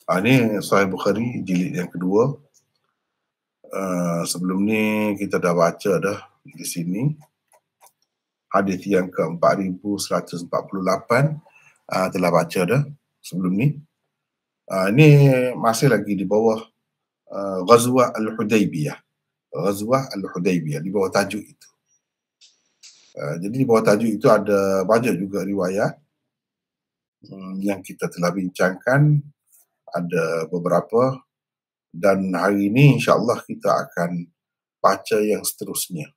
Ini Sahih Bukhari jilid yang kedua. Sebelum ni kita dah baca dah di sini. Hadis yang ke-4148 telah baca dah sebelum ni. Ini masih lagi di bawah Ghazwah Al-Hudaybiyah. Ghazwah Al-Hudaybiyah, di bawah tajuk itu. Jadi di bawah tajuk itu ada banyak juga riwayat yang kita telah bincangkan, ada beberapa, dan hari ini insya-Allah kita akan baca yang seterusnya,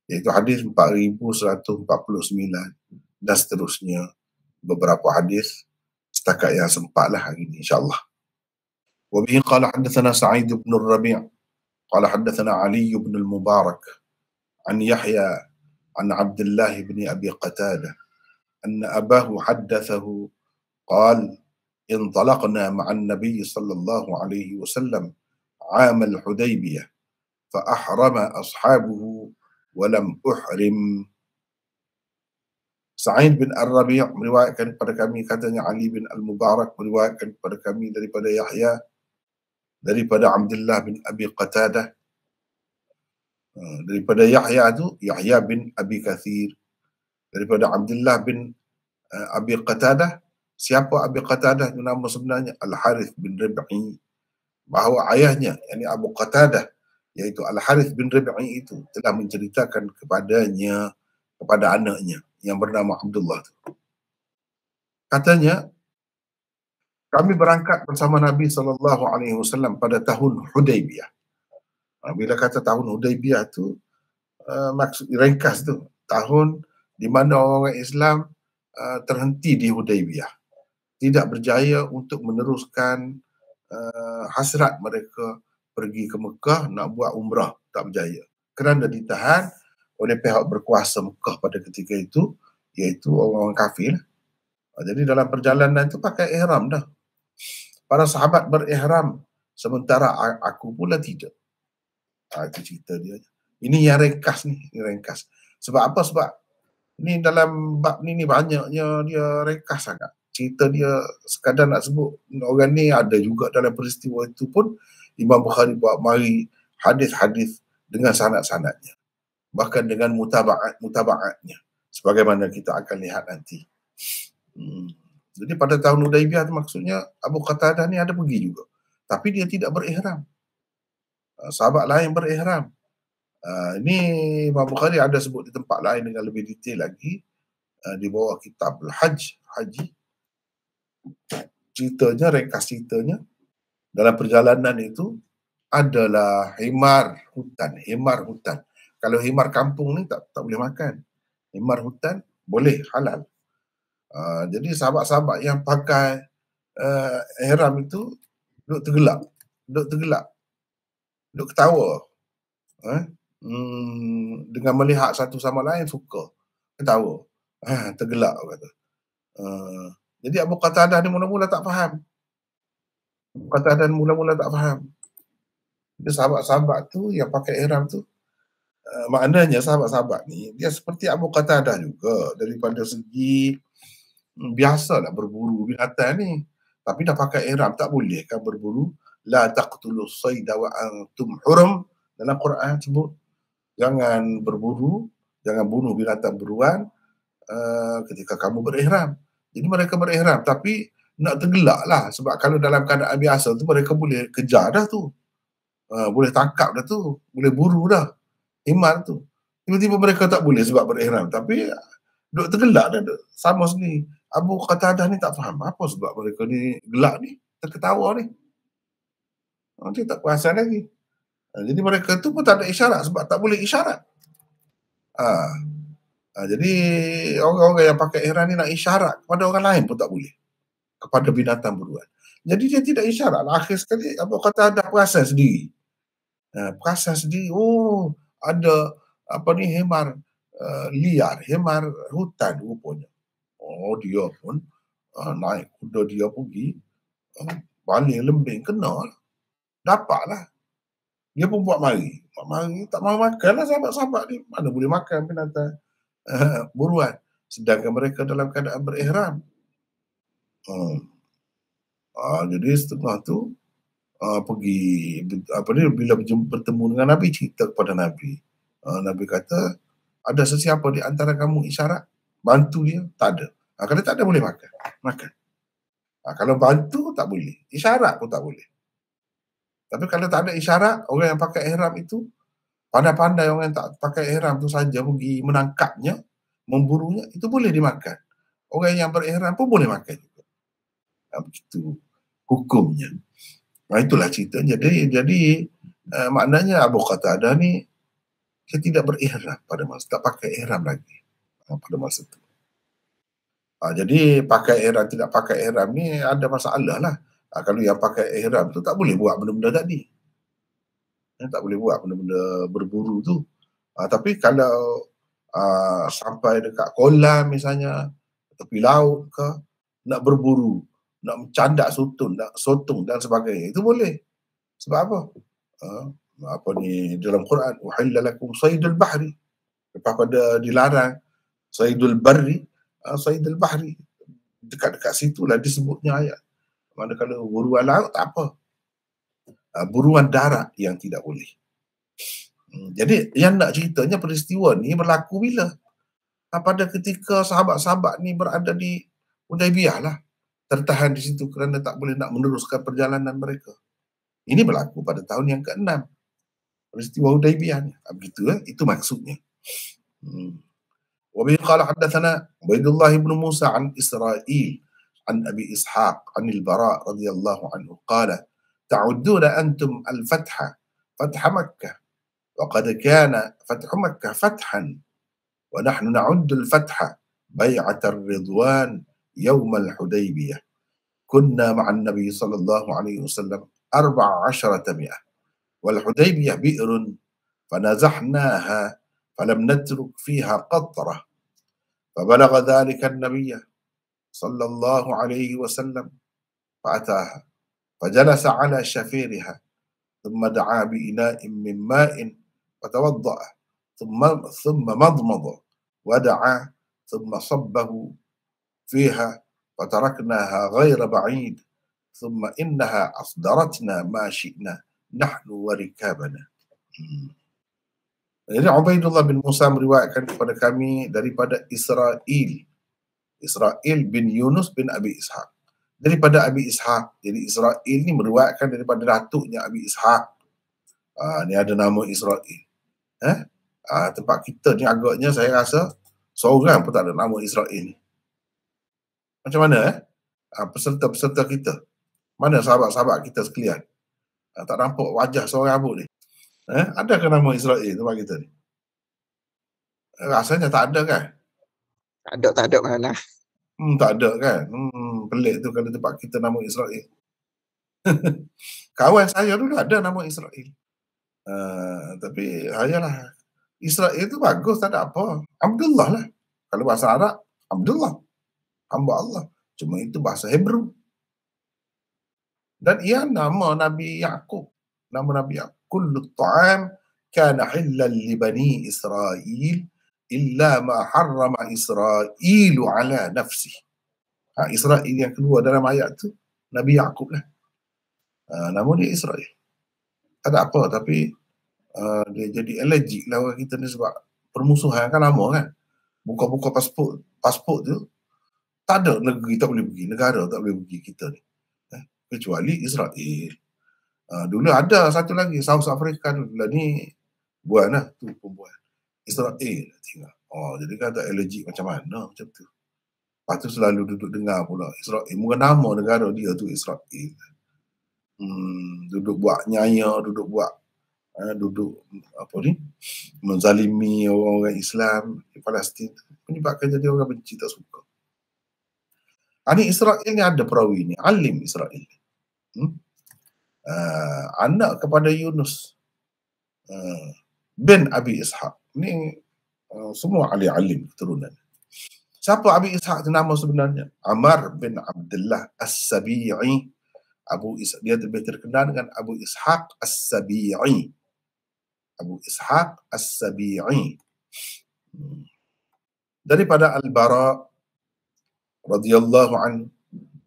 iaitu hadis 4149 dan seterusnya, beberapa hadis setakat yang sempatlah hari ini insya-Allah. Wa bihi qala hadatsana Sa'id bin Rabi' qala hadatsana Ali bin al-Mubarak an Yahya an Abdullah bin Abi Qatadah anna abahu haddathahu qala انطلقنا مع النبي صلى الله عليه وسلم عام الحديبية فأحرم أصحابه ولم أحرم. Sa'id bin Ar-Rabi' meriwayatkan kepada kami, katanya Ali bin Al-Mubarak meriwayatkan kepada kami daripada Yahya, daripada Abdullah bin Abi Qatadah, daripada Yahya tu Yahya bin Abi Kathir, daripada Abdullah bin Abi Qatadah. Siapa Abi Qatadah itu nama sebenarnya? Al-Harith bin Rib'i. Bahawa ayahnya, yakni Abu Qatadah, iaitu Al-Harith bin Rib'i itu telah menceritakan kepadanya, kepada anaknya yang bernama Abdullah. Katanya, kami berangkat bersama Nabi SAW pada tahun Hudaybiyah. Bila kata tahun Hudaybiyah tu, maksud ringkas tu, tahun di mana orang Islam terhenti di Hudaybiyah, tidak berjaya untuk meneruskan hasrat mereka pergi ke Mekah nak buat umrah, tak berjaya kerana ditahan oleh pihak berkuasa Mekah pada ketika itu, iaitu orang-orang kafir. Jadi dalam perjalanan itu pakai ihram dah. Para sahabat berihram, sementara aku pula tidak. Itu cerita dia. Ini yang ringkas ni, ini ringkas. Sebab apa? Sebab ni dalam bab ni banyaknya dia ringkas sangat. Cerita dia sekadar nak sebut orang ni, ada juga dalam peristiwa itu pun Imam Bukhari buat mari hadis-hadis dengan sanad-sanadnya, bahkan dengan mutaba'atnya, sebagaimana kita akan lihat nanti. Jadi pada tahun Hudaybiyah itu maksudnya Abu Qatadah ni ada pergi juga, tapi dia tidak berihram. Sahabat lain berihram. Ini Imam Bukhari ada sebut di tempat lain dengan lebih detail lagi, di bawah kitab Al-Hajj, haji. Ceritanya, ringkas ceritanya, dalam perjalanan itu adalah himar hutan. Himar hutan. Kalau himar kampung ni tak boleh makan. Himar hutan boleh, halal. Jadi sahabat-sahabat yang pakai ihram itu duduk tergelak, duduk ketawa. Dengan melihat satu sama lain suka ketawa. Tergelak kata. Jadi Abu Qatadah ni mula-mula tak faham. Jadi sahabat-sahabat tu yang pakai ihram tu, maknanya sahabat-sahabat ni dia seperti Abu Qatadah juga daripada segi biasalah berburu binatang ni, tapi dah pakai ihram tak boleh kan berburu. La taqtulus sayda wa antum hurum, dalam Quran sebut jangan berburu, jangan bunuh binatang buruan ketika kamu berihram. Jadi mereka berihram tapi nak tergelak lah, sebab kalau dalam keadaan biasa tu mereka boleh kejar dah tu, boleh tangkap dah tu, boleh buru dah himar tu. Tiba-tiba mereka tak boleh sebab berihram, tapi duk tergelak dah, sama sendiri. Abu Qatadah ni tak faham apa sebab mereka ni gelak ni, terketawa ni. Dia tak perasan lagi. Jadi mereka tu pun tak ada isyarat sebab tak boleh isyarat. Jadi orang-orang yang pakai ihram ni nak isyarat kepada orang lain pun tak boleh, kepada binatang buruan. Jadi dia tidak isyarat. Akhir sekali Abu Qatadah perasan sendiri. Oh, ada apa ni himar liar, himar hutan rupanya. Oh, dia pun naik kuda dia pergi, baling lembing, kena lah. Dapatlah. Dia pun buat mari. Tak mahu makan lah sahabat-sahabat ni. Mana boleh makan binatang buruan. Sedangkan mereka dalam keadaan berihram. Jadi setengah tu pergi bila bertemu dengan Nabi, cerita kepada Nabi. Nabi kata, ada sesiapa di antara kamu isyarat, bantu dia? Tak ada. Kalau tak ada, boleh makan. Kalau bantu tak boleh, isyarat pun tak boleh. Tapi kalau tak ada isyarat, orang yang pakai ihram itu, pandai-pandai orang yang tak pakai ihram tu saja pergi menangkapnya, memburunya, itu boleh dimakan. Orang yang berihram pun boleh makan juga. Begitu hukumnya. Itulah cerita. Jadi maknanya Abu Qatadah ni dia tidak berihram pada masa, tak pakai ihram lagi pada masa itu. Jadi pakai ihram, tidak pakai ihram ni ada masalah lah. Kalau yang pakai ihram tu tak boleh buat benda-benda tadi. Tak boleh buat benda-benda berburu tu. Tapi kalau sampai dekat kolam misalnya, tepi laut ke, nak berburu, nak mencandak sotong dan sebagainya, itu boleh. Sebab apa? Dalam Quran, uhilla lakum saydul bahri. Lepas pada dilarang saydul barri, saydul bahri. Dekat-dekat situlah disebutnya ayat. Manakala buruan laut tak apa. Buruan darat yang tidak boleh. Jadi yang nak ceritanya peristiwa ni berlaku bila? Pada ketika sahabat-sahabat ni berada di Hudaibiyah lah. Tertahan di situ kerana tak boleh nak meneruskan perjalanan mereka. Ini berlaku pada tahun yang ke-6. Peristiwa Hudaibiyah ni. Begitu itu maksudnya. Wa bihi qala haddatsana Ubaidullah ibn Musa an Israil an Abi Ishaq an al-Bara radhiyallahu anhu qala ta'udduna antum al-fatha Makkah wa qad kana fathu Makkah fathan wa nahnu na'uddu al-fatha bai'at ar-ridwan yawm al-Hudaybiyah kunna ma'an nabi sallallahu alaihi wasallam 14 mi'ah wal Hudaybiyah bi'run fanazahnaha falam natruk fiha qatrah فبلغ ذلك النبي صلى الله عليه وسلم فأتاها فجلس على شفيرها ثم دعا بإناء من ماء فتوضأ ثم مضمض ودعا ثم صبه فيها فتركناها غير بعيد ثم إنها أصدرتنا ما شئنا نحن وركابنا. Jadi Ubaidullah bin Musa meriwayatkan kepada kami daripada Israil bin Yunus bin Abi Ishaq. Daripada Abi Ishaq. Jadi Israil ni meriwayatkan daripada datuknya Abi Ishaq. Ni ada nama Israil. Tempat kita ni agaknya saya rasa seorang pun tak ada nama Israil ni. Macam mana peserta-peserta kita? Mana sahabat-sahabat kita sekalian? Tak nampak wajah seorang abuk ni. Adakah nama Israil tempat kita ni? Rasanya tak ada kan? Tak ada mana. Tak ada kan? Pelik tu kalau tempat kita nama Israil. Kawan saya dulu ada nama Israil. Tapi hayalah. Israil tu bagus, tak ada apa. Abdullah lah. Kalau bahasa Arab, Abdullah. Hamba Allah. Cuma itu bahasa Hebrew. Dan ia nama Nabi Yaqub. Nama Nabi Yaqub. Kullu ta'am kana hillan li bani Israel illa ma harrama Israilu ala nafsih. Israel yang keluar dalam ayat tu Nabi Yaqub lah. Nama dia Israel. Tak ada apa, tapi dia jadi allergic lah orang kita ni sebab permusuhan kan lama kan. Buka-buka pasport tu tak ada negeri tak boleh pergi, negara tak boleh pergi kita ni. Kecuali Israel. Dulu ada satu lagi South Africa dulu lah ni buat lah tu pembuat. Israel tinggal. Jadi kan tak allergic macam mana macam tu. Lepas tu selalu duduk dengar pula Israel. Mungkin nama negara dia tu Israel. Duduk buat nyaya, duduk apa ni, menzalimi orang-orang Islam di Palestin, menyebabkan jadi orang benci, tak suka. Ini Israel ni ada perawi ni, alim Israel. Anak kepada Yunus bin Abi Ishaq. Ni semua alim keturunan. Siapa Abi Ishaq itu nama sebenarnya? Amr bin Abdullah As-Sabi'i. Dia lebih terkenal dengan Abu Ishaq As-Sabi'i. Abu Ishaq As-Sabi'i. Daripada Al-Bara radhiyallahu anhu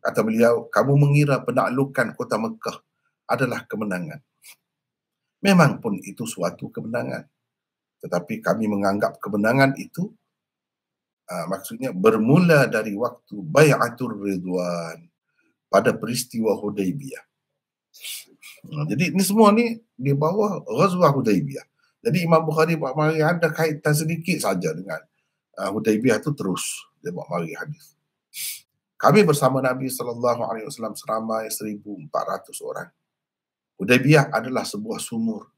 Kata beliau, kamu mengira penaklukan kota Mekah adalah kemenangan. Memang pun itu suatu kemenangan. Tetapi kami menganggap kemenangan itu maksudnya bermula dari waktu Bai'atul Ridwan pada peristiwa Hudaybiyah. Jadi ini semua ni di bawah Ghazwah Hudaybiyah. Jadi Imam Bukhari buat mari ada kaitan sedikit saja dengan Hudaybiyah itu terus dia buat mari hadis. Kami bersama Nabi SAW seramai 1,400 orang. Hudaybiyah adalah sebuah sumur.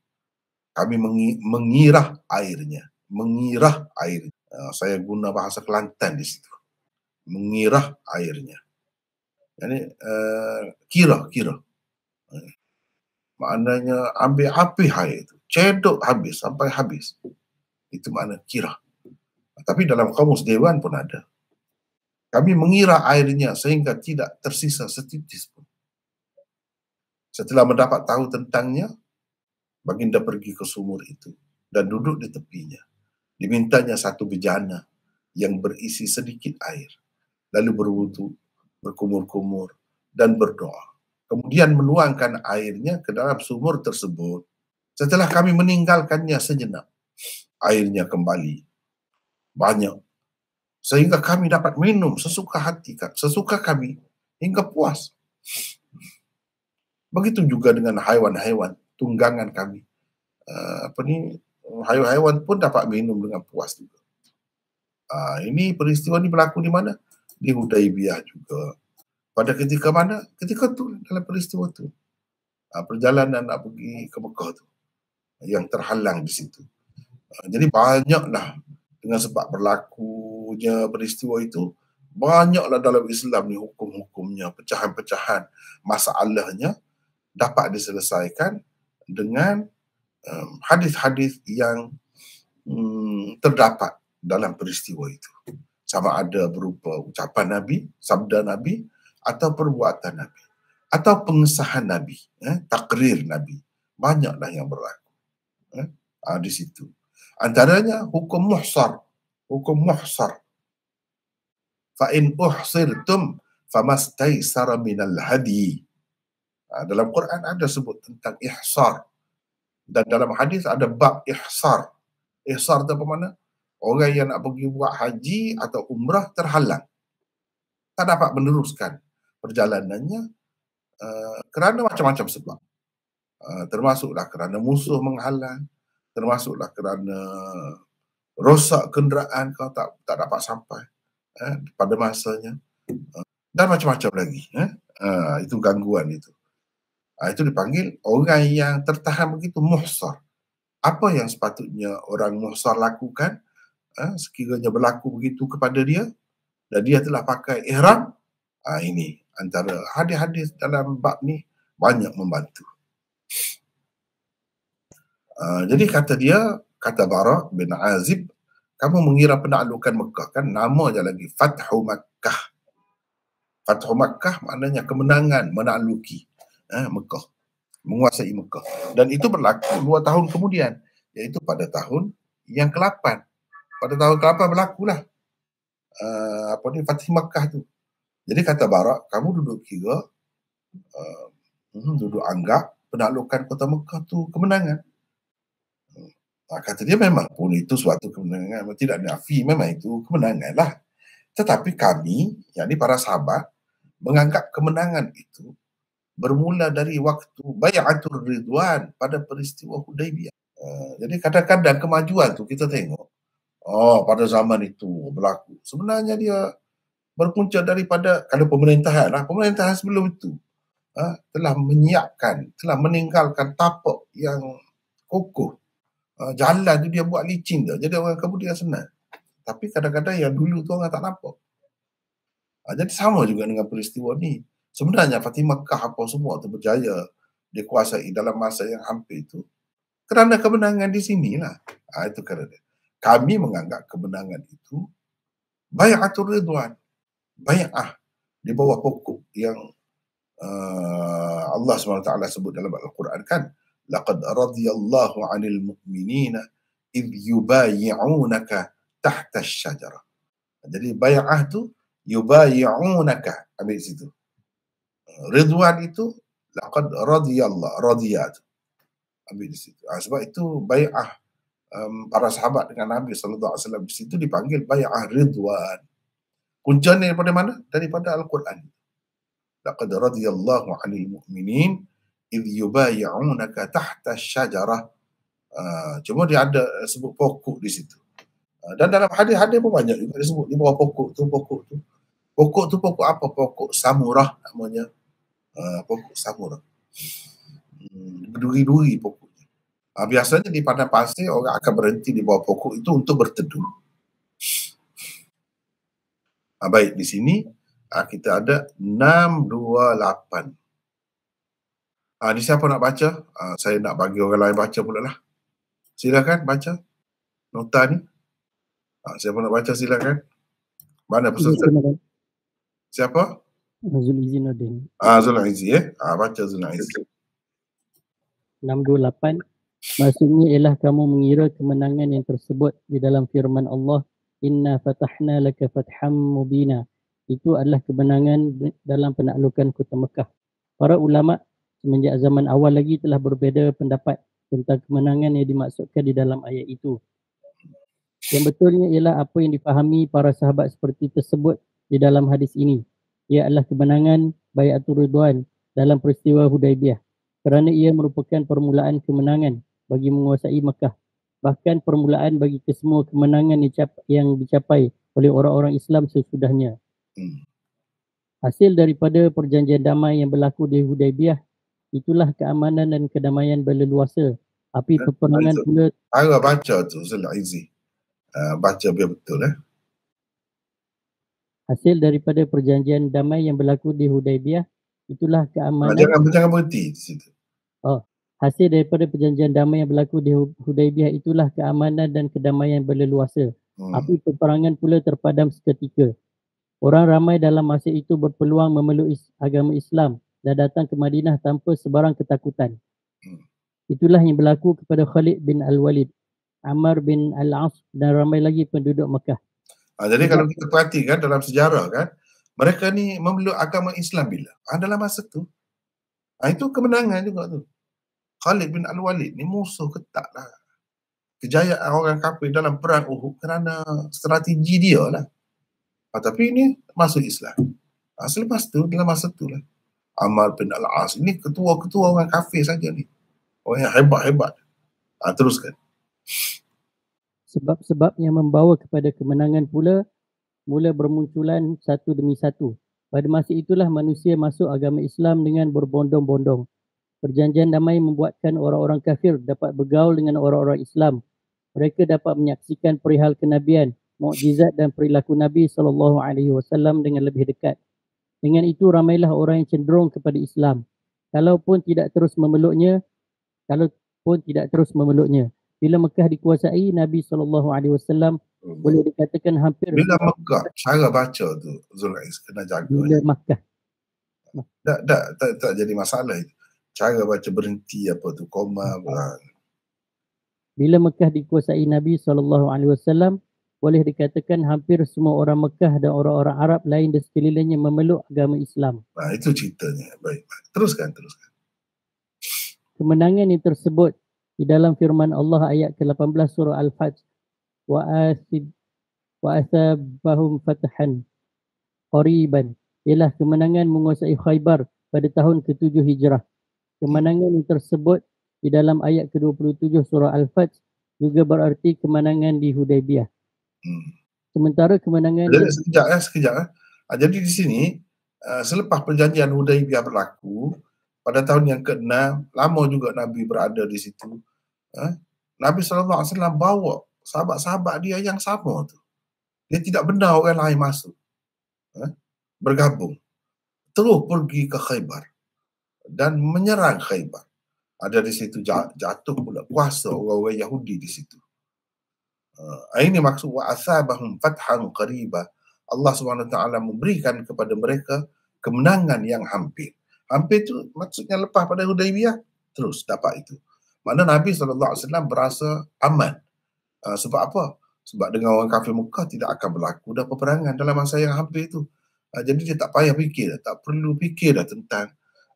Kami mengirah airnya. Mengirah air. Saya guna bahasa Kelantan di situ. Mengirah airnya. Jadi kira. Maknanya ambil api air itu. Cedok habis sampai habis. Itu makna kira. Tapi dalam kamus Dewan pun ada. Kami mengira airnya sehingga tidak tersisa setitis pun. Setelah mendapat tahu tentangnya, baginda pergi ke sumur itu dan duduk di tepinya. Dimintanya satu bejana yang berisi sedikit air. Lalu berwudu, berkumur-kumur dan berdoa. Kemudian menuangkan airnya ke dalam sumur tersebut. Setelah kami meninggalkannya sejenak, airnya kembali banyak. Sehingga kami dapat minum sesuka hati, sesuka kami hingga puas. Begitu juga dengan haiwan-haiwan tunggangan kami. Haiwan-haiwan pun dapat minum dengan puas juga. Ini peristiwa ini berlaku di mana? Di Hudaybiyah juga. Pada ketika mana? Ketika tu dalam peristiwa tu. Perjalanan nak pergi ke Mekah tu yang terhalang di situ. Jadi banyaklah dengan sebab berlakunya peristiwa itu, banyaklah dalam Islam ni hukum-hukumnya, pecahan-pecahan masalahnya dapat diselesaikan dengan hadis-hadis yang terdapat dalam peristiwa itu. Sama ada berupa ucapan Nabi, sabda Nabi, atau perbuatan Nabi, atau pengesahan Nabi, takrir Nabi. Banyaklah yang berlaku di situ. Antaranya hukum muhsar. Hukum muhsar. Fa in uhsirtum famastaysara minal hadi. Dalam Quran ada sebut tentang ihsar. Dan dalam hadis ada bab ihsar. Ihsar itu apa mana? Orang yang nak pergi buat haji atau umrah terhalang. Tak dapat meneruskan perjalanannya kerana macam-macam sebab. Termasuklah kerana musuh menghalang, termasuklah kerana rosak kenderaan kau tak dapat sampai pada masanya, dan macam-macam lagi. Itu gangguan itu. Itu dipanggil orang yang tertahan begitu muhsar. Apa yang sepatutnya orang muhsar lakukan sekiranya berlaku begitu kepada dia dan dia telah pakai ihram, ini antara hadis-hadis dalam bab ni banyak membantu. Jadi kata Bara bin Azib, kamu mengira penaklukan Mekah, kan nama je lagi, Fathu Makkah. Fathu Makkah maknanya kemenangan, menakluki Mekah, menguasai Mekah. Dan itu berlaku 2 tahun kemudian, iaitu pada tahun yang ke-8. Pada tahun ke-8 berlakulah Fathu Makkah tu. Jadi kata Bara, kamu duduk kira, duduk anggap penaklukan kota Mekah tu kemenangan. Kata dia memang pun itu suatu kemenangan, tidak nafi, memang itu kemenangan lah. Tetapi kami, yakni para sahabat, menganggap kemenangan itu bermula dari waktu Bai'atul Ridwan pada peristiwa Hudaybiyah. Jadi kadang-kadang kemajuan tu kita tengok, pada zaman itu berlaku. Sebenarnya dia berpunca daripada kalau pemerintahan sebelum itu telah menyiapkan, telah meninggalkan tapak yang kokoh. Jalan tu dia buat licin tu, jadi orang kemudian senang. Tapi kadang-kadang yang dulu tu orang tak nampak. Jadi sama juga dengan peristiwa ni. Sebenarnya Fathu Makkah apa semua tu berjaya dikuasai dalam masa yang hampir itu kerana kemenangan di sinilah. Itu kerana kami menganggap kemenangan itu Bai'atul Ridwan, bai'ah di bawah pokok yang Allah SWT sebut dalam Al-Quran, kan, laqad radiyallahu 'anil mu'minina idh yubayi'unaka tahta asy-syajarah. Jadi bai'ah tu yubayi'unaka, ambil situ. Ridwan itu laqad radiyallahu radiyat. Ambil di situ. Sebab itu bai'ah para sahabat dengan Nabi sallallahu alaihi wasallam di situ dipanggil bai'ah ridwan. Kuncinya daripada mana? Daripada Al-Quran. Laqad radiyallahu 'anil mu'minin idh yubay'unaka tahta asy-syajarah. Cuma dia ada sebut pokok di situ. Dan dalam hadis-hadis pun banyak juga disebut di bawah pokok tu. Pokok tu pokok apa? Pokok samurah namanya. Pokok samurah. Berduri-duri pokoknya. Biasanya di padang pasir orang akan berhenti di bawah pokok itu untuk berteduh. Baik, di sini kita ada 628. Ni siapa nak baca? Saya nak bagi orang lain baca pula lah. Silakan baca nota ni. Siapa nak baca silakan. Mana peserta? Siapa? Zulizzinuddin. Zulaizi baca Zulaizi. 628. Maksudnya ialah kamu mengira kemenangan yang tersebut di dalam firman Allah, Inna fatahna laka fatham mubina. Itu adalah kemenangan dalam penaklukan kota Mekah. Para ulama semenjak zaman awal lagi telah berbeza pendapat tentang kemenangan yang dimaksudkan di dalam ayat itu. Yang betulnya ialah apa yang difahami para sahabat seperti tersebut di dalam hadis ini. Ia adalah kemenangan Bai'atul Ridwan dalam peristiwa Hudaibiyah, kerana ia merupakan permulaan kemenangan bagi menguasai Mekah. Bahkan permulaan bagi kesemua kemenangan yang dicapai oleh orang-orang Islam sesudahnya. Hasil daripada perjanjian damai yang berlaku di Hudaibiyah, itulah keamanan dan kedamaian berleluasa. Api peperangan pula... Saya baca tu Zulaizi. Baca biar betul Hasil daripada perjanjian damai yang berlaku di Hudaibiyah, itulah keamanan... Jangan berhenti di situ. Hasil daripada perjanjian damai yang berlaku di Hudaibiyah itulah keamanan dan kedamaian berleluasa. Api peperangan pula terpadam seketika. Orang ramai dalam masa itu berpeluang memeluk agama Islam dan datang ke Madinah tanpa sebarang ketakutan. Itulah yang berlaku kepada Khalid bin Al-Walid, Ammar bin Al-As dan ramai lagi penduduk Mekah. Jadi kalau kita perhatikan dalam sejarah kan, mereka ni memeluk agama Islam bila? Dalam masa tu. Itu kemenangan juga tu. Khalid bin Al-Walid ni musuh ketat lah. Kejayaan orang kafir dalam perang Uhud kerana strategi dia lah. Tapi ini masuk Islam. Selepas tu, dalam masa tu lah, Ammar bin Al-As ini ketua-ketua orang kafir saja ni. Orang yang hebat-hebat. Teruskan. Sebab-sebab yang membawa kepada kemenangan pula mula bermunculan satu demi satu. Pada masa itulah manusia masuk agama Islam dengan berbondong-bondong. Perjanjian damai membuatkan orang-orang kafir dapat bergaul dengan orang-orang Islam. Mereka dapat menyaksikan perihal kenabian, mukjizat dan perilaku Nabi SAW dengan lebih dekat. Dengan itu ramailah orang yang cenderung kepada Islam. Kalaupun tidak terus memeluknya. Bila Mekah dikuasai, Nabi SAW boleh dikatakan hampir... Bila Mekah, cara baca tu Zulaiz kena jaga. Bila Mekah. Tak jadi masalah itu. Cara baca berhenti apa tu, koma. Bila Mekah dikuasai Nabi SAW, boleh dikatakan hampir semua orang Mekah dan orang-orang Arab lain di sekelilingnya memeluk agama Islam. Itu ceritanya. Baik. Teruskan. Kemenangan yang tersebut di dalam firman Allah ayat ke-18 surah Al-Fajr, wa asabahum fatahan qariban, ialah kemenangan menguasai Khaybar pada tahun ke-7 Hijrah. Kemenangan yang tersebut di dalam ayat ke-27 surah Al-Fajr juga berarti kemenangan di Hudaibiyah. Sementara kemenangan... Sekejap. Jadi di sini, selepas perjanjian Hudaibiyah berlaku, pada tahun yang ke-6, lama juga Nabi berada di situ. Nabi SAW bawa sahabat-sahabat dia yang sama tu. Dia tidak benar orang lain masuk. Bergabung. Terus pergi ke Khaybar. Dan menyerang Khaybar. Ada di situ jatuh pula kuasa orang-orang Yahudi di situ. Ini maksud wa asabahum fathan qariba. Allah SWT memberikan kepada mereka kemenangan yang hampir. Hampir tu maksudnya lepas pada Hudaibiyah terus dapat itu. Makna Nabi SAW berasa aman. Sebab apa? Sebab dengan orang kafir Mekah tidak akan berlaku dah peperangan dalam masa yang hampir itu. Jadi dia tak payah fikir, tak perlu fikir dah tentang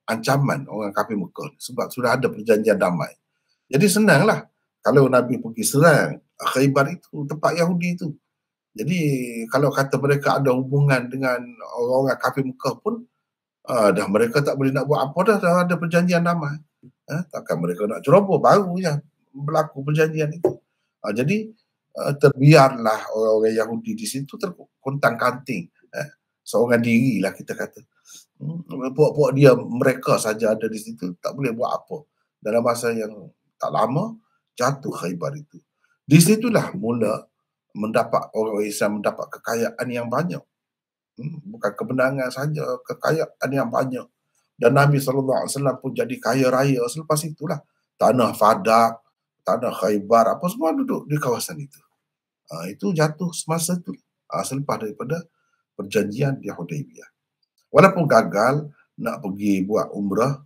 ancaman orang kafir Mekah sebab sudah ada perjanjian damai. Jadi senanglah kalau Nabi pergi serang Khaybar itu, tempat Yahudi itu. Jadi kalau kata mereka ada hubungan dengan orang-orang kafir Mekah pun, dah mereka tak boleh nak buat apa dah ada perjanjian damai. Takkan mereka nak ceroboh, baru je berlaku perjanjian itu. Jadi terbiarlah orang-orang Yahudi di situ terkontang-kanting. Seorang diri lah kita kata. Puak-puak dia, mereka saja ada di situ, tak boleh buat apa. Dalam masa yang tak lama, jatuh Khaybar itu. Di situlah mula orang Islam mendapat kekayaan yang banyak. Bukan kemenangan saja, kekayaan yang banyak. Dan Nabi SAW pun jadi kaya raya selepas itulah. Tanah Fadak, tanah Khaybar, apa semua duduk di kawasan itu. Itu jatuh semasa itu, selepas daripada perjanjian di Hudaybiyah. Walaupun gagal nak pergi buat umrah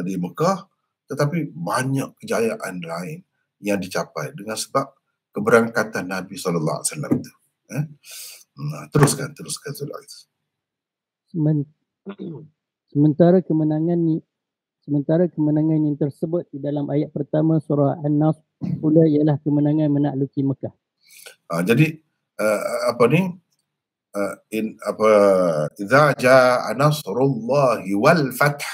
di Mekah, tetapi banyak kejayaan lain yang dicapai dengan sebab keberangkatan Nabi SAW itu. Teruskan surah itu. Sementara kemenangan yang tersebut di dalam ayat pertama surah An-Nasr pula ialah kemenangan menakluki Mekah. Jadi idza jaa nasrullahi wal fath.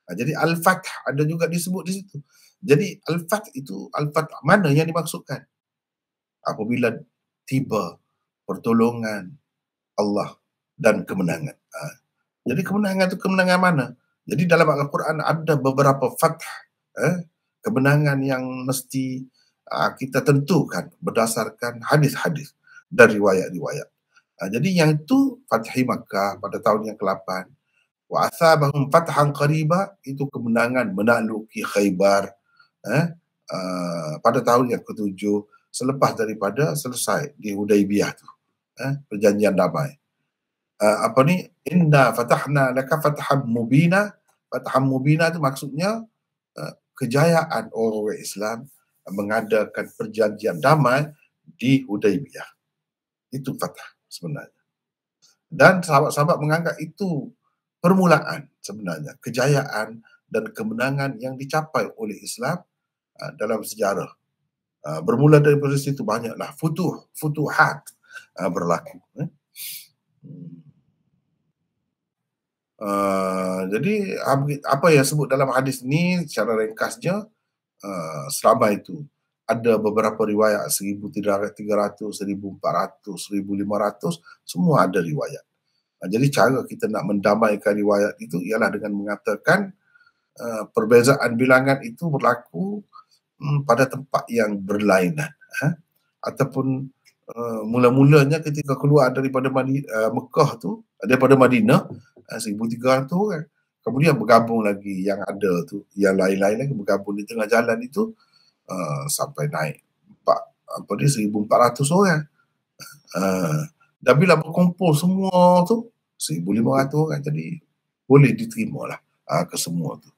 Jadi al-fath ada juga disebut di situ. Jadi al-fath itu, al-fath mana yang dimaksudkan? Apabila tiba pertolongan Allah dan kemenangan. Jadi kemenangan itu kemenangan mana? Jadi dalam Al-Quran ada beberapa fath, kemenangan yang mesti kita tentukan berdasarkan hadis-hadis dan riwayat-riwayat. Jadi yang itu Fathi Makkah pada tahun yang ke-8. Wa asabahum fathan qariba, itu kemenangan menakluki Khaybar pada tahun yang ke-7 selepas daripada selesai di Hudaybiyah tu, perjanjian damai. Inna fatahna laka fatham mubina. Fatham mubina itu maksudnya kejayaan orang Islam mengadakan perjanjian damai di Hudaybiyah. Itu fathah sebenarnya. Dan sahabat-sahabat menganggap itu permulaan sebenarnya kejayaan dan kemenangan yang dicapai oleh Islam dalam sejarah. Bermula daripada situ banyaklah futuhat berlaku. Jadi apa yang sebut dalam hadis ni secara ringkasnya, selama itu ada beberapa riwayat 1,300, 1,400, 1,500, semua ada riwayat. Jadi cara kita nak mendamaikan riwayat itu ialah dengan mengatakan perbezaan bilangan itu berlaku pada tempat yang berlainan. Ataupun mula-mulanya ketika keluar daripada Mekah tu, daripada Madinah, 1,300 orang. Kemudian bergabung lagi yang ada tu, yang lain-lain lagi bergabung di tengah jalan itu, sampai naik 1,400 orang. Dan bila berkumpul semua tu 1,500 orang, jadi boleh diterima lah ke semua tu.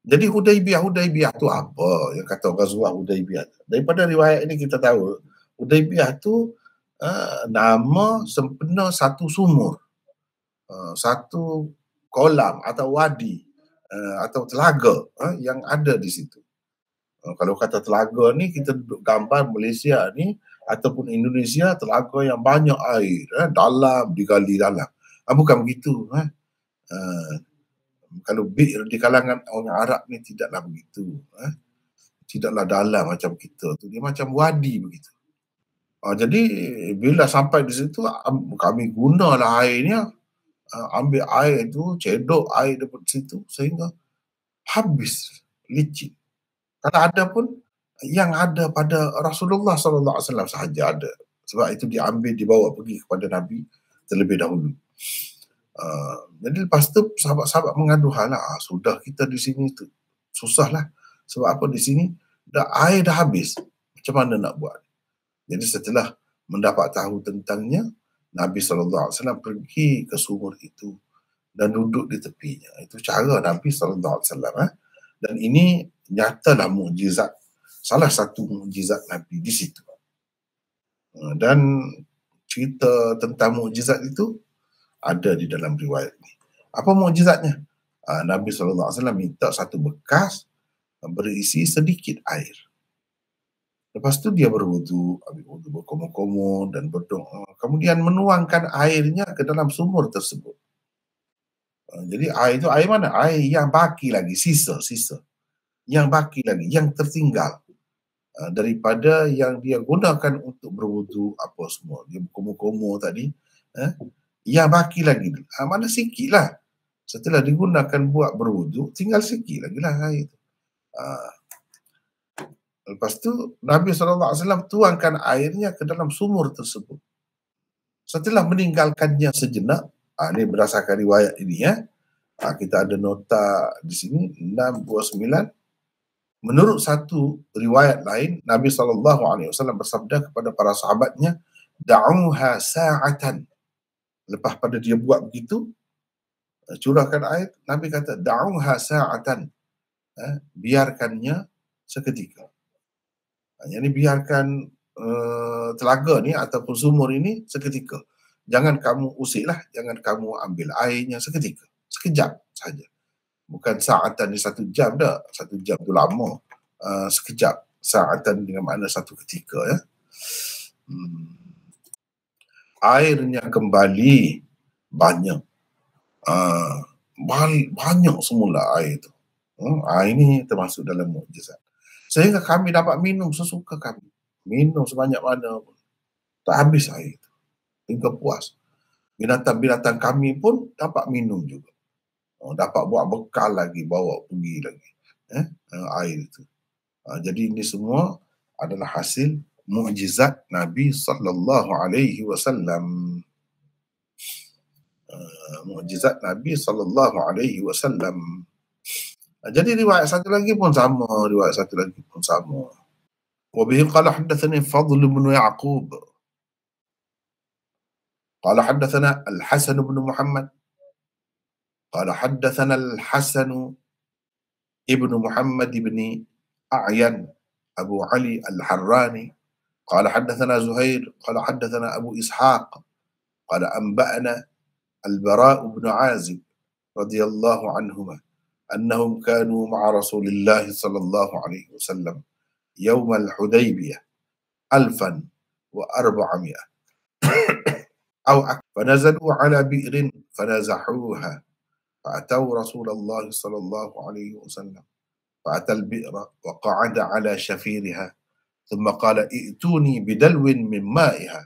Jadi Hudaybiyah tu apa yang kata Ghazwah Hudaybiyah? Daripada riwayat ini kita tahu Hudaybiyah tu nama sempena satu sumur, satu kolam atau wadi atau telaga yang ada di situ. Kalau kata telaga ni, kita duduk gambar Malaysia ni ataupun Indonesia, telaga yang banyak air, dalam, digali dalam. Bukan begitu. Kalau di kalangan orang Arab ni tidaklah begitu. Tidaklah dalam macam kita tu. Dia macam wadi begitu. Jadi bila sampai di situ, kami gunalah airnya. Ambil air tu, cedok air daripada situ sehingga habis licin. Kalau ada pun yang ada pada Rasulullah SAW sahaja ada. Sebab itu dibawa pergi kepada Nabi terlebih dahulu. Jadi lepas tu sahabat-sahabat mengaduhlah, sudah kita di sini tu susahlah. Sebab apa, di sini air dah habis. Macam mana nak buat? Jadi setelah mendapat tahu tentangnya, Nabi SAW pergi ke sumur itu dan duduk di tepinya. Itu cara Nabi SAW. Dan ini nyatalah mukjizat, salah satu mukjizat Nabi di situ. Dan cerita tentang mukjizat itu ada di dalam riwayat ini. Apa mukjizatnya? Nabi SAW minta satu bekas berisi sedikit air. Lepas tu dia berwudu, ambil wudu berkumur-kumur dan berdoa. Kemudian menuangkan airnya ke dalam sumur tersebut. Jadi air itu air mana? Air yang baki lagi, sisa. Yang baki lagi, yang tertinggal daripada yang dia gunakan untuk berwudu apa semua. Dia berkumur-kumur tadi. Yang baki lagi. Mana sikit lah. Setelah digunakan buat berwudu, tinggal sikit lagi lah air itu. Lepas tu Nabi SAW tuangkan airnya ke dalam sumur tersebut. Setelah meninggalkannya sejenak, ini berdasarkan riwayat ini ya. Kita ada nota di sini 629. Menurut satu riwayat lain, Nabi SAW bersabda kepada para sahabatnya, "Da'uha sa'atan." Lepas pada dia buat begitu, curahkan air, Nabi kata, "Da'uha sa'atan." Biarkannya seketika. Jadi biarkan telaga ni ataupun sumur ini seketika. Jangan kamu usiklah, jangan kamu ambil airnya seketika. Sekejap saja. Bukan sa'atan ni 1 jam dah. 1 jam tu lama. Sekejap. Sa'atan dengan makna satu ketika ya. Airnya kembali banyak. Banyak semula air itu. Air ini termasuk dalam mukjizat. Sehingga kami dapat minum sesuka kami. Minum sebanyak mana pun. Tak habis air itu. Hingga puas. Binatang-binatang kami pun dapat minum juga. Dapat buat bekal lagi, bawa pergi lagi air itu. Jadi ini semua adalah hasil mukjizat Nabi sallallahu alaihi wasallam. Mukjizat Nabi sallallahu alaihi wasallam. Jadi riwayat satu lagi pun sama, Wa bihi qala haddathani Fadl bin Ya'qub. Qala haddathana Al-Hasan bin Muhammad. قال حدثنا الحسن ابن محمد بن أعين أبو علي الحراني قال حدثنا زهير قال حدثنا أبو إسحاق قال أنبأنا البراء بن عازب رضي الله عنهما أنهم كانوا مع رسول الله صلى الله عليه وسلم يوم الحديبية 1400 أو أكثر فنزلوا على بئر فنزحوها فأتوا رسول الله صلى الله عليه وسلم فأتى البئر وقعد على شفيرها ثم قال ائتوني بدلو من مائها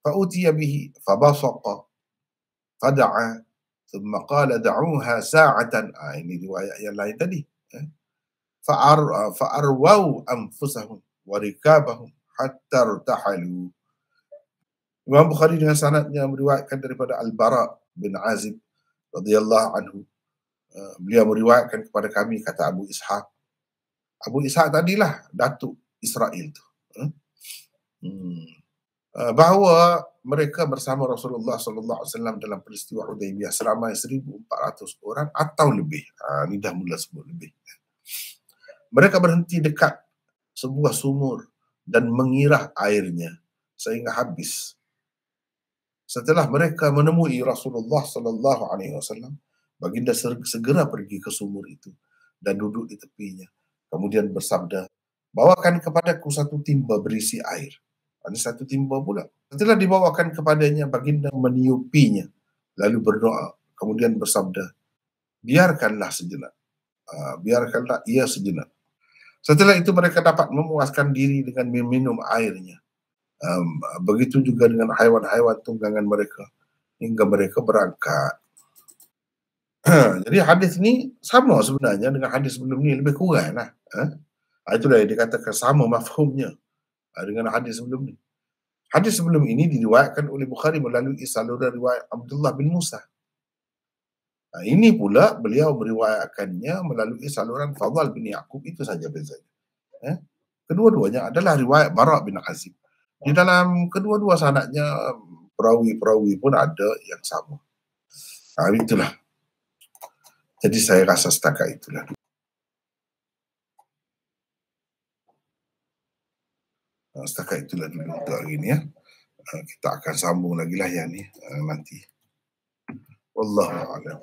فأتي به فبصق فدعا ثم قال دعوها ساعة ini riwayat yang lain tadi فأرووا أنفسهم وركابهم حتى ارتحلوا. Imam Bukhari dengan sanadnya meriwayatkan daripada Al-Bara bin Azib radhiyallahu anhu. Beliau meriwayatkan kepada kami, kata Abu Ishaq. Abu Ishaq tadilah datuk Israel tu. Bahawa mereka bersama Rasulullah sallallahu alaihi wasallam dalam peristiwa Hudaybiyah seramai 1,400 orang atau lebih. Ini dah mula sebut lebih. Mereka berhenti dekat sebuah sumur dan mengirah airnya sehingga habis. Setelah mereka menemui Rasulullah sallallahu alaihi wasallam, baginda segera pergi ke sumur itu dan duduk di tepinya. Kemudian bersabda, "Bawakan kepadaku satu timba berisi air." Ada satu timba pula. Setelah dibawakan kepadanya, baginda meniupinya lalu berdoa. Kemudian bersabda, "Biarkanlah sejenak. Biarkanlah ia sejenak." Setelah itu mereka dapat memuaskan diri dengan meminum airnya. Begitu juga dengan haiwan-haiwan tunggangan mereka hingga mereka berangkat. Jadi hadis ni sama sebenarnya dengan hadis sebelum ni, lebih kurang lah. Itulah yang dikatakan sama mafhumnya dengan hadis sebelum ni. Hadis sebelum ini diriwayatkan oleh Bukhari melalui saluran riwayat Abdullah bin Musa. Ini pula beliau meriwayatkannya melalui saluran Fadl bin Ya'qub, itu saja bezanya. Kedua-duanya adalah riwayat Bara bin Azib. Di dalam kedua-dua sanadnya perawi-perawi pun ada yang sama. Itulah. Jadi saya rasa setakat itulah. Setakat itulah dulu untuk hari ini ya. kita akan sambung lagi lah yang ni nanti. Wallahu a'lam.